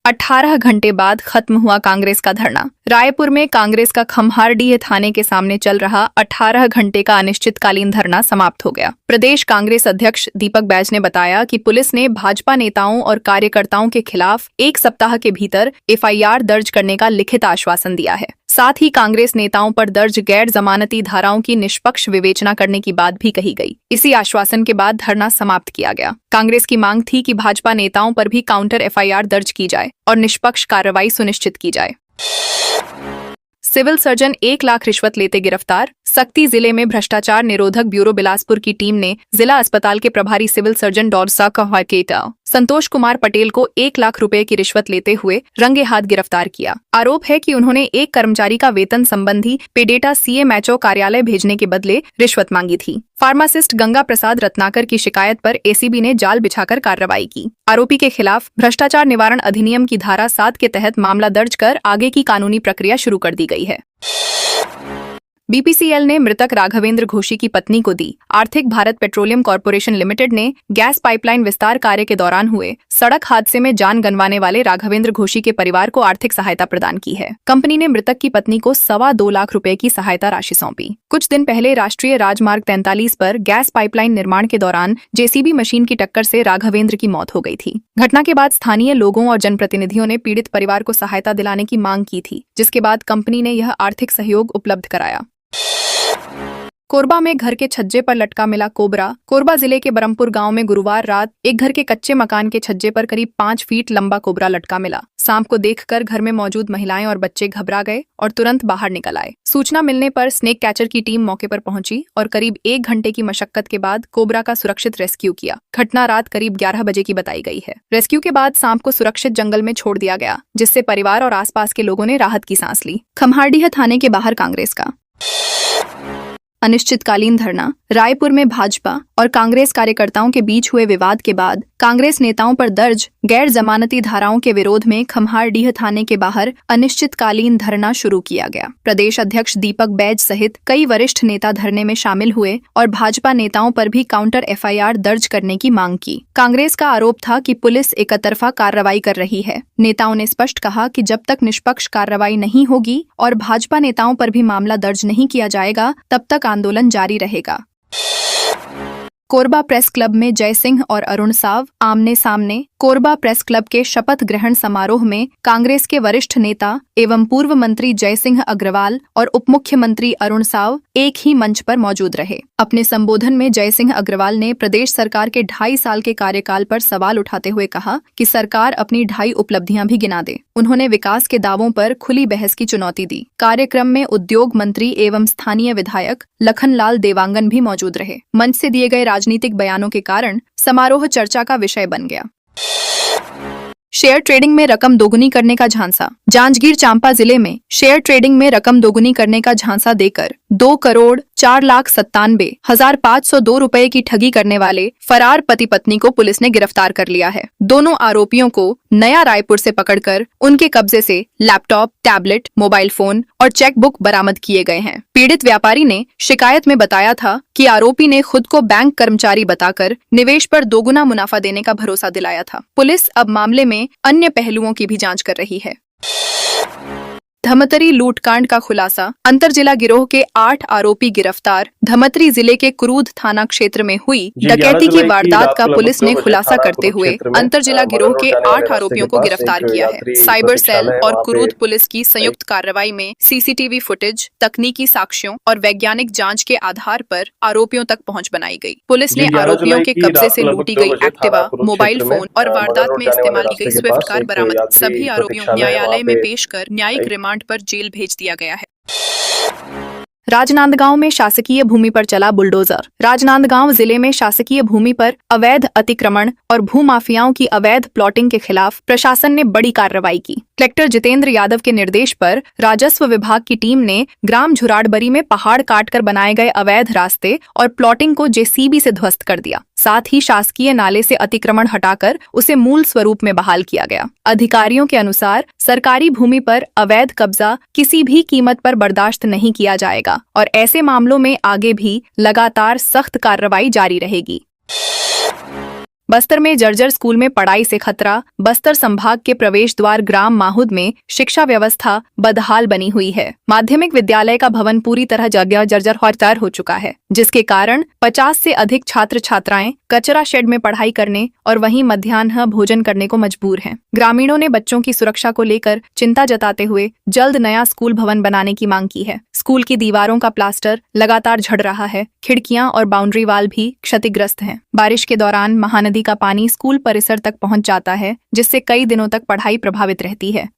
18 घंटे बाद खत्म हुआ कांग्रेस का धरना। रायपुर में कांग्रेस का खम्हारडीह थाने के सामने चल रहा 18 घंटे का अनिश्चितकालीन धरना समाप्त हो गया। प्रदेश कांग्रेस अध्यक्ष दीपक बैज ने बताया कि पुलिस ने भाजपा नेताओं और कार्यकर्ताओं के खिलाफ 1 सप्ताह के भीतर एफआईआर दर्ज करने का लिखित आश्वासन दिया है। साथ ही कांग्रेस नेताओं पर दर्ज गैर जमानती धाराओं की निष्पक्ष विवेचना करने की बात भी कही गई। इसी आश्वासन के बाद धरना समाप्त किया गया। कांग्रेस की मांग थी कि भाजपा नेताओं पर भी काउंटर एफआईआर दर्ज की जाए और निष्पक्ष कार्रवाई सुनिश्चित की जाए। सिविल सर्जन 1 लाख रिश्वत लेते गिरफ्तार। सक्ती जिले में भ्रष्टाचार निरोधक ब्यूरो बिलासपुर की टीम ने जिला अस्पताल के प्रभारी सिविल सर्जन डॉ. संतोष कुमार पटेल को 1 लाख रुपए की रिश्वत लेते हुए रंगे हाथ गिरफ्तार किया। आरोप है कि उन्होंने एक कर्मचारी का वेतन संबंधी पेडेटा सीएमएचओ कार्यालय भेजने के बदले रिश्वत मांगी थी। फार्मासिस्ट गंगा प्रसाद रत्नाकर की शिकायत पर एसीबी ने जाल बिछाकर कार्रवाई की। आरोपी के खिलाफ भ्रष्टाचार निवारण अधिनियम की धारा 7 के तहत मामला दर्ज कर आगे की कानूनी प्रक्रिया शुरू कर दी गई है। बीपीसीएल ने मृतक राघवेंद्र घोषी की पत्नी को दी। आर्थिक भारत पेट्रोलियम कॉर्पोरेशन लिमिटेड ने गैस पाइपलाइन विस्तार कार्य के दौरान हुए सड़क हादसे में जान गंवाने वाले राघवेंद्र घोषी के परिवार को आर्थिक सहायता प्रदान की है। कंपनी ने मृतक की पत्नी को 2.25 लाख रुपए की सहायता राशि सौंपी। कुछ दिन पहले राष्ट्रीय राजमार्ग 43 पर गैस पाइपलाइन निर्माण के दौरान जेसीबी मशीन की टक्कर से राघवेंद्र की मौत हो गई थी। घटना के बाद स्थानीय लोगों और जनप्रतिनिधियों ने पीड़ित परिवार को सहायता दिलाने की मांग की थी, जिसके बाद कंपनी ने यह आर्थिक सहयोग उपलब्ध कराया। कोरबा में घर के छज्जे पर लटका मिला कोबरा। कोरबा जिले के बरमपुर गांव में गुरुवार रात एक घर के कच्चे मकान के छज्जे पर करीब 5 फीट लंबा कोबरा लटका मिला। सांप को देखकर घर में मौजूद महिलाएं और बच्चे घबरा गए और तुरंत बाहर निकल आए। सूचना मिलने पर स्नेक कैचर की टीम मौके पर पहुंची और करीब 1 घंटे की मशक्कत के बाद कोबरा का सुरक्षित रेस्क्यू किया। घटना रात करीब 11 बजे की बताई गई है। रेस्क्यू के बाद सांप को सुरक्षित जंगल में छोड़ दिया गया, जिससे परिवार और आसपास के लोगों ने राहत की सांस ली। खम्हारडीह थाने के बाहर कांग्रेस का अनिश्चितकालीन धरना। रायपुर में भाजपा और कांग्रेस कार्यकर्ताओं के बीच हुए विवाद के बाद कांग्रेस नेताओं पर दर्ज गैर जमानती धाराओं के विरोध में खम्हारडीह थाने के बाहर अनिश्चितकालीन धरना शुरू किया गया। प्रदेश अध्यक्ष दीपक बैज सहित कई वरिष्ठ नेता धरने में शामिल हुए और भाजपा नेताओं पर भी काउंटर एफआईआर दर्ज करने की मांग की। कांग्रेस का आरोप था कि पुलिस एकतरफा कार्रवाई कर रही है। नेताओं ने स्पष्ट कहा कि जब तक निष्पक्ष कार्रवाई नहीं होगी और भाजपा नेताओं पर भी मामला दर्ज नहीं किया जाएगा, तब तक आंदोलन जारी रहेगा। कोरबा प्रेस क्लब में जय सिंह और अरुण साव आमने सामने। कोरबा प्रेस क्लब के शपथ ग्रहण समारोह में कांग्रेस के वरिष्ठ नेता एवं पूर्व मंत्री जय सिंह अग्रवाल और उप मुख्यमंत्री अरुण साव एक ही मंच पर मौजूद रहे। अपने संबोधन में जय सिंह अग्रवाल ने प्रदेश सरकार के 2.5 साल के कार्यकाल पर सवाल उठाते हुए कहा कि सरकार अपनी 2.5 उपलब्धियां भी गिना दे। उन्होंने विकास के दावों पर खुली बहस की चुनौती दी। कार्यक्रम में उद्योग मंत्री एवं स्थानीय विधायक लखनलाल देवांगन भी मौजूद रहे। मंच से दिए गए राजनीतिक बयानों के कारण समारोह चर्चा का विषय बन गया। शेयर ट्रेडिंग में रकम दोगुनी करने का झांसा। जांजगीर चांपा जिले में शेयर ट्रेडिंग में रकम दोगुनी करने का झांसा देकर 2,04,97,502 रुपए की ठगी करने वाले फरार पति पत्नी को पुलिस ने गिरफ्तार कर लिया है। दोनों आरोपियों को नया रायपुर से पकड़कर उनके कब्जे से लैपटॉप, टैबलेट, मोबाइल फोन और चेकबुक बरामद किए गए हैं। पीड़ित व्यापारी ने शिकायत में बताया था कि आरोपी ने खुद को बैंक कर्मचारी बताकर निवेश पर दोगुना मुनाफा देने का भरोसा दिलाया था। पुलिस अब मामले में अन्य पहलुओं की भी जांच कर रही है। धमतरी लूटकांड का खुलासा। अंतर जिला गिरोह के 8 आरोपी गिरफ्तार। धमतरी जिले के कुरूद थाना क्षेत्र में हुई डकैती की वारदात का पुलिस ने खुलासा करते हुए अंतर जिला गिरोह के 8 आरोपियों को गिरफ्तार किया है। साइबर सेल और कुरूद पुलिस की संयुक्त कार्रवाई में सीसीटीवी फुटेज, तकनीकी साक्ष्यों और वैज्ञानिक जांच के आधार पर आरोपियों तक पहुंच बनाई गई। पुलिस ने आरोपियों के कब्जे से लूटी गई एक्टिवा, मोबाइल फोन और वारदात में इस्तेमाल की गई स्विफ्ट कार बरामद। सभी आरोपियों न्यायालय में पेश कर न्यायिक रिमांड पर जेल भेज दिया गया है। राजनांदगांव में शासकीय भूमि पर चला बुलडोजर। राजनांदगांव जिले में शासकीय भूमि पर अवैध अतिक्रमण और भूमाफियाओं की अवैध प्लॉटिंग के खिलाफ प्रशासन ने बड़ी कार्रवाई की। कलेक्टर जितेंद्र यादव के निर्देश पर राजस्व विभाग की टीम ने ग्राम झुराड़बरी में पहाड़ काटकर बनाए गए अवैध रास्ते और प्लॉटिंग को जेसीबी से ध्वस्त कर दिया। साथ ही शासकीय नाले से अतिक्रमण हटाकर उसे मूल स्वरूप में बहाल किया गया। अधिकारियों के अनुसार सरकारी भूमि पर अवैध कब्जा किसी भी कीमत पर बर्दाश्त नहीं किया जाएगा और ऐसे मामलों में आगे भी लगातार सख्त कार्रवाई जारी रहेगी। बस्तर में जर्जर स्कूल में पढ़ाई से खतरा। बस्तर संभाग के प्रवेश द्वार ग्राम माहुद में शिक्षा व्यवस्था बदहाल बनी हुई है। माध्यमिक विद्यालय का भवन पूरी तरह जर्जर हो चुका है, जिसके कारण 50 से अधिक छात्र छात्राएं कचरा शेड में पढ़ाई करने और वहीं मध्याह्न भोजन करने को मजबूर हैं। ग्रामीणों ने बच्चों की सुरक्षा को लेकर चिंता जताते हुए जल्द नया स्कूल भवन बनाने की मांग की है। स्कूल की दीवारों का प्लास्टर लगातार झड़ रहा है, खिड़कियां और बाउंड्री वाल भी क्षतिग्रस्त हैं। बारिश के दौरान महानदी का पानी स्कूल परिसर तक पहुंच जाता है, जिससे कई दिनों तक पढ़ाई प्रभावित रहती है।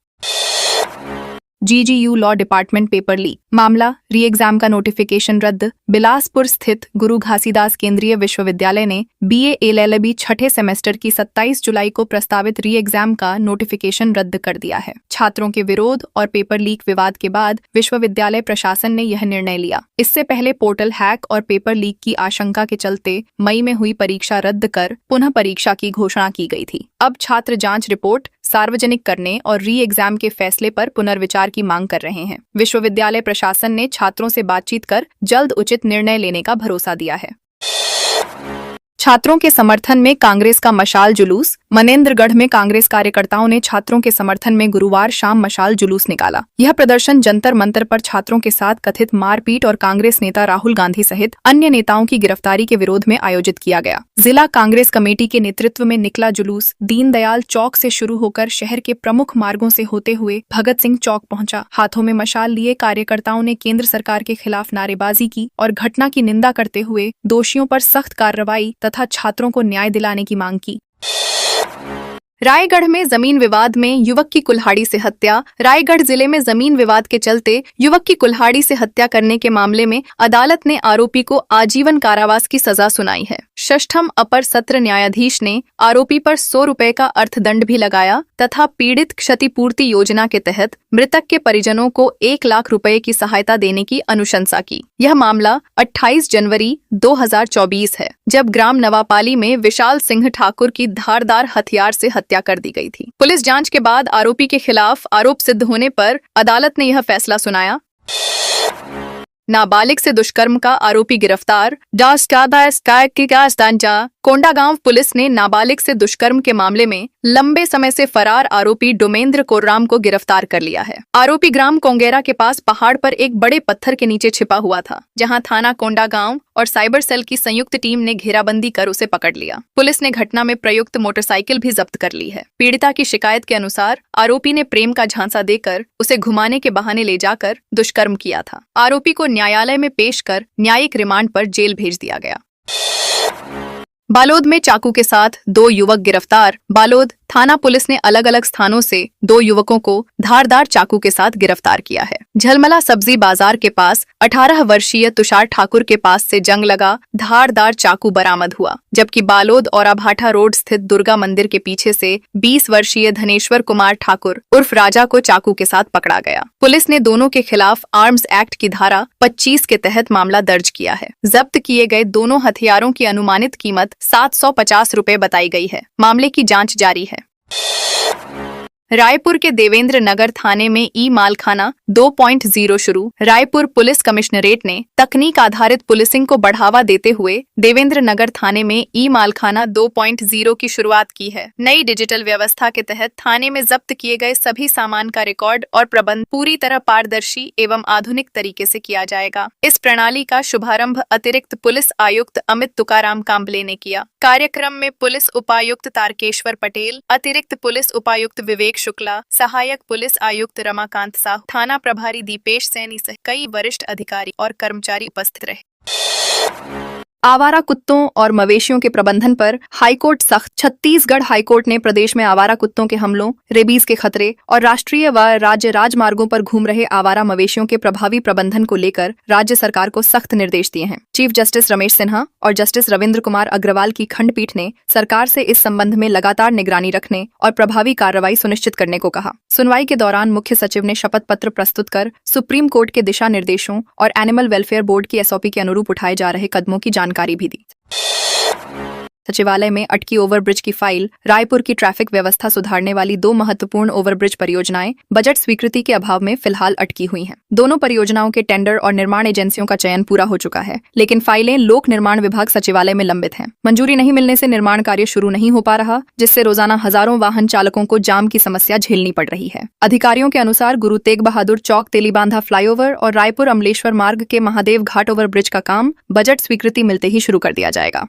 GGU law department paper leak मामला, री एग्जाम का नोटिफिकेशन रद्द। बिलासपुर स्थित गुरु घासीदास केंद्रीय विश्वविद्यालय ने BA LLB छठे सेमेस्टर की 27 जुलाई को प्रस्तावित री एग्जाम का नोटिफिकेशन रद्द कर दिया है। छात्रों के विरोध और पेपर लीक विवाद के बाद विश्वविद्यालय प्रशासन ने यह निर्णय लिया। इससे पहले पोर्टल हैक और पेपर लीक की आशंका के चलते मई में हुई परीक्षा रद्द कर पुनः परीक्षा की घोषणा की गई थी। अब छात्र जांच रिपोर्ट सार्वजनिक करने और री एग्जाम के फैसले पर पुनर्विचार की मांग कर रहे हैं। विश्वविद्यालय प्रशासन ने छात्रों से बातचीत कर जल्द उचित निर्णय लेने का भरोसा दिया है। छात्रों के समर्थन में कांग्रेस का मशाल जुलूस। मनेंद्रगढ़ में कांग्रेस कार्यकर्ताओं ने छात्रों के समर्थन में गुरुवार शाम मशाल जुलूस निकाला। यह प्रदर्शन जंतर मंतर पर छात्रों के साथ कथित मारपीट और कांग्रेस नेता राहुल गांधी सहित अन्य नेताओं की गिरफ्तारी के विरोध में आयोजित किया गया। जिला कांग्रेस कमेटी के नेतृत्व में निकला जुलूस दीनदयाल चौक से शुरू होकर शहर के प्रमुख मार्गों से होते हुए भगत सिंह चौक पहुंचा। हाथों में मशाल लिए कार्यकर्ताओं ने केंद्र सरकार के खिलाफ नारेबाजी की और घटना की निंदा करते हुए दोषियों पर सख्त कार्रवाई तथा छात्रों को न्याय दिलाने की मांग की। रायगढ़ में जमीन विवाद में युवक की कुल्हाड़ी से हत्या। रायगढ़ जिले में जमीन विवाद के चलते युवक की कुल्हाड़ी से हत्या करने के मामले में अदालत ने आरोपी को आजीवन कारावास की सजा सुनाई है। षष्ठम अपर सत्र न्यायाधीश ने आरोपी पर 100 रुपए का अर्थदंड भी लगाया तथा पीड़ित क्षतिपूर्ति योजना के तहत मृतक के परिजनों को 1 लाख रुपए की सहायता देने की अनुशंसा की। यह मामला 28 जनवरी 2024 है, जब ग्राम नवापाली में विशाल सिंह ठाकुर की धारदार हथियार से हत्या कर दी गई थी। पुलिस जांच के बाद आरोपी के खिलाफ आरोप सिद्ध होने पर अदालत ने यह फैसला सुनाया। नाबालिग से दुष्कर्म का आरोपी गिरफ्तार। कोंडागांव पुलिस ने नाबालिग से दुष्कर्म के मामले में लंबे समय से फरार आरोपी डोमेंद्र कोर्राम को गिरफ्तार कर लिया है। आरोपी ग्राम कोंगेरा के पास पहाड़ पर एक बड़े पत्थर के नीचे छिपा हुआ था, जहां थाना कोंडागांव और साइबर सेल की संयुक्त टीम ने घेराबंदी कर उसे पकड़ लिया। पुलिस ने घटना में प्रयुक्त मोटरसाइकिल भी जब्त कर ली है। पीड़िता की शिकायत के अनुसार आरोपी ने प्रेम का झांसा देकर उसे घुमाने के बहाने ले जाकर दुष्कर्म किया था। आरोपी को न्यायालय में पेश कर न्यायिक रिमांड पर जेल भेज दिया गया। बालोद में चाकू के साथ 2 युवक गिरफ्तार। बालोद थाना पुलिस ने अलग अलग स्थानों से 2 युवकों को धारदार चाकू के साथ गिरफ्तार किया है। झलमला सब्जी बाजार के पास 18 वर्षीय तुषार ठाकुर के पास से जंग लगा धारदार चाकू बरामद हुआ, जबकि बालोद और अभाठा रोड स्थित दुर्गा मंदिर के पीछे से 20 वर्षीय धनेश्वर कुमार ठाकुर उर्फ राजा को चाकू के साथ पकड़ा गया। पुलिस ने दोनों के खिलाफ आर्म्स एक्ट की धारा 25 के तहत मामला दर्ज किया है। जब्त किए गए दोनों हथियारों की अनुमानित कीमत 750 रुपए बताई गई है। मामले की जांच जारी है। रायपुर के देवेंद्र नगर थाने में ई मालखाना 2.0 शुरू। रायपुर पुलिस कमिश्नरेट ने तकनीक आधारित पुलिसिंग को बढ़ावा देते हुए देवेंद्र नगर थाने में ई मालखाना 2.0 की शुरुआत की है। नई डिजिटल व्यवस्था के तहत थाने में जब्त किए गए सभी सामान का रिकॉर्ड और प्रबंध पूरी तरह पारदर्शी एवं आधुनिक तरीके से किया जाएगा। इस प्रणाली का शुभारंभ अतिरिक्त पुलिस आयुक्त अमित तुकाराम काम्बले ने किया। कार्यक्रम में पुलिस उपायुक्त तारकेश्वर पटेल, अतिरिक्त पुलिस उपायुक्त विवेक शुक्ला, सहायक पुलिस आयुक्त रमाकांत साहू, थाना प्रभारी दीपेश सैनी सहित कई वरिष्ठ अधिकारी और कर्मचारी उपस्थित रहे। आवारा कुत्तों और मवेशियों के प्रबंधन पर हाईकोर्ट सख्त। छत्तीसगढ़ हाईकोर्ट ने प्रदेश में आवारा कुत्तों के हमलों, रेबीज के खतरे और राष्ट्रीय व राज्य राजमार्गों पर घूम रहे आवारा मवेशियों के प्रभावी प्रबंधन को लेकर राज्य सरकार को सख्त निर्देश दिए हैं। चीफ जस्टिस रमेश सिन्हा और जस्टिस रविंद्र कुमार अग्रवाल की खंडपीठ ने सरकार से इस संबंध में लगातार निगरानी रखने और प्रभावी कार्रवाई सुनिश्चित करने को कहा। सुनवाई के दौरान मुख्य सचिव ने शपथ पत्र प्रस्तुत कर सुप्रीम कोर्ट के दिशा निर्देशों और एनिमल वेलफेयर बोर्ड की SOP के अनुरूप उठाए जा रहे कदमों की जानकारी भी दी। सचिवालय में अटकी ओवरब्रिज की फाइल, रायपुर की ट्रैफिक व्यवस्था सुधारने वाली 2 महत्वपूर्ण ओवरब्रिज परियोजनाएं बजट स्वीकृति के अभाव में फिलहाल अटकी हुई हैं। दोनों परियोजनाओं के टेंडर और निर्माण एजेंसियों का चयन पूरा हो चुका है, लेकिन फाइलें लोक निर्माण विभाग सचिवालय में लंबित हैं। मंजूरी नहीं मिलने से निर्माण कार्य शुरू नहीं हो पा रहा, जिससे रोजाना हजारों वाहन चालकों को जाम की समस्या झेलनी पड़ रही है। अधिकारियों के अनुसार गुरु तेग बहादुर चौक तेलीबांधा फ्लाईओवर और रायपुर अमलेश्वर मार्ग के महादेव घाट ओवरब्रिज का काम बजट स्वीकृति मिलते ही शुरू कर दिया जाएगा।